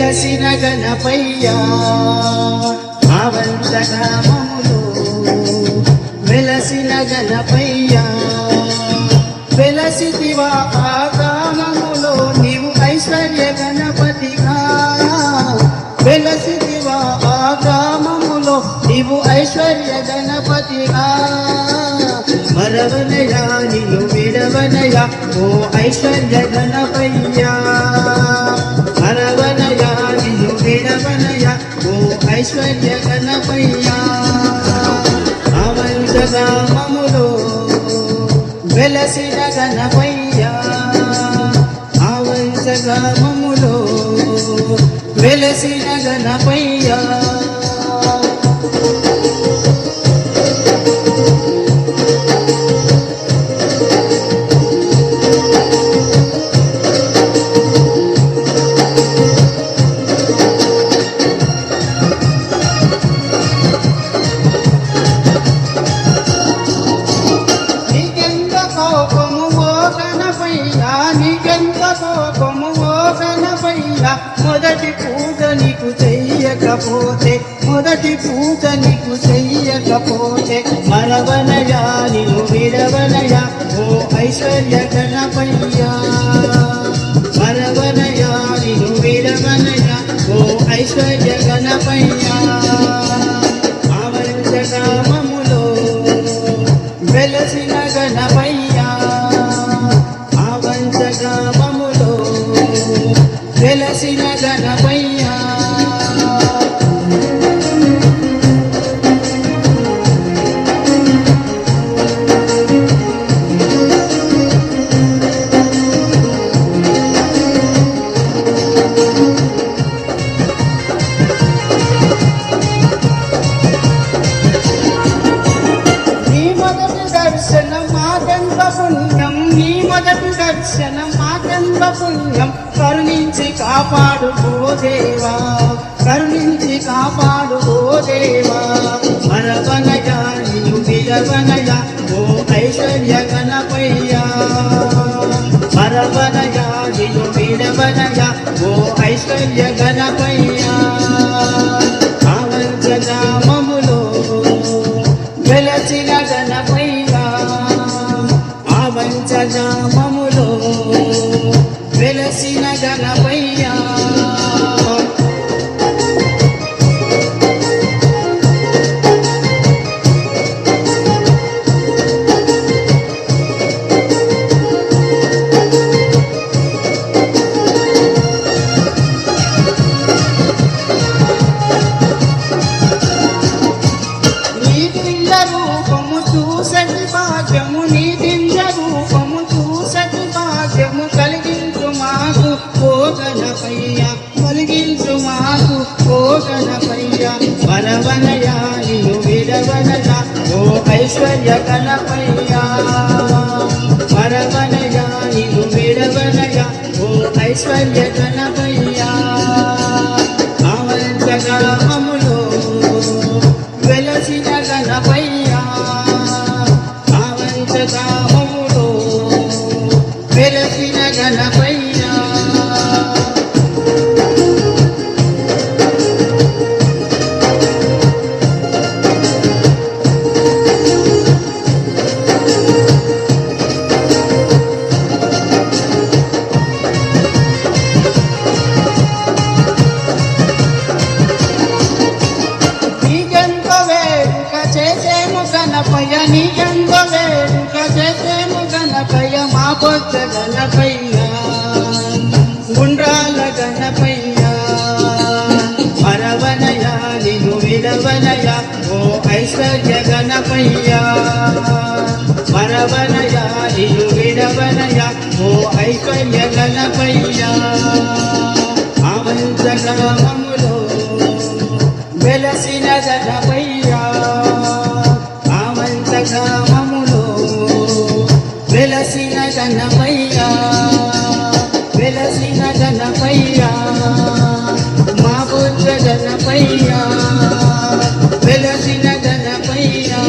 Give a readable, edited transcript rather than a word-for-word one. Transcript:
వెలసిన గణపయ్యా ఆవంత గ్రామములో వెలసిన గణపయ్యా వెలసితివా ఆ గ్రామములో నీవు ఐశ్వర్య గణపతిగా వెలసితివా ఆ గ్రామములో నీవు ఐశ్వర్య గణపతిగా మరవనయా నిన్ను విడవనయా ఓ ఐశ్వర్య గణపయ్యా మరవనయా నిన్ను విడవనయా ఓ ఐశ్వర్య గణపయ్యా అవంత గ్రామములో వెలసిన గణపయ్యా అవంత గ్రామములో వెలసిన గణపయ్యా మొదటి పూజ నీకు చెయ్యకపోతే మొదటి పూజ నీకు చెయ్యకపోతే మరవనయా నిన్ను విడవనయా ఓ ఐశ్వర్య గణపయ్యా మరవనయా నిన్ను విడవనయా ఓ ఐశ్వర్య గణపయ్యా అవంత గ్రామములో వెలసిన గణపయ్యా అవంత గ్రామములో వెలసిన గణపయ్యా నీ మొదటి దర్శనం మాకెంత పుణ్యం నీ మొదటి దర్శనం మాకెంత పుణ్యం కరుణించి కాపాడు ఓ దేవా కరుణించి కాపాడు ఓ దేవా మరవనయా నిన్ను విడవనయా ఓ ఐశ్వర్య గణపయ్యా మరవనయా నిన్ను విడవనయా ఓ ఐశ్వర్య గణపయ్యా అవంత గ్రామములో వెలసిన గణపయ్యా అవంత గ్రామములో వెలసిన గణపయ్యా నీ దివ్య రూపము చూసటి భాగ్యము నీ దివ్య రూపము చూసటి భాగ్యము కలిగించు మాకు ఓ గణపయ్యా కలిగించు మాకు ఓ గణపయ్యా మరవనయా నిన్ను విడవనయా ఓ ఐశ్వర్య గణపయ్యా మరవనయా నిన్ను విడవనయా ఓ ఐశ్వర్య గణపయ్యా అవంత గ్రామములో వెలసిన గణపయ్యా అవంత గ్రామములో వెలసిన గణపయ్యా నీకెంతో వేడుక చేసేము గణపయ్య నీకెంతో వేడుక చేసేము గణపయ్య మా పొచ్చ గణపయ్య గుండ్రాల గణపయ్య మరవనయా నిన్ను విడవనయా ఓ ఐశ్వర్య గణపయ్య మరవనయా నిన్ను విడవనయా ఓ ఐశ్వర్య గణపయ్య అవంత గ్రామములో వెలసిన గణపయ్యా అవంత గ్రామములో వెలసిన గణపయ్యా వెలసిన గణపయ్యా మా బుద్ధ గణపయ్యా వెలసిన గణపయ్యా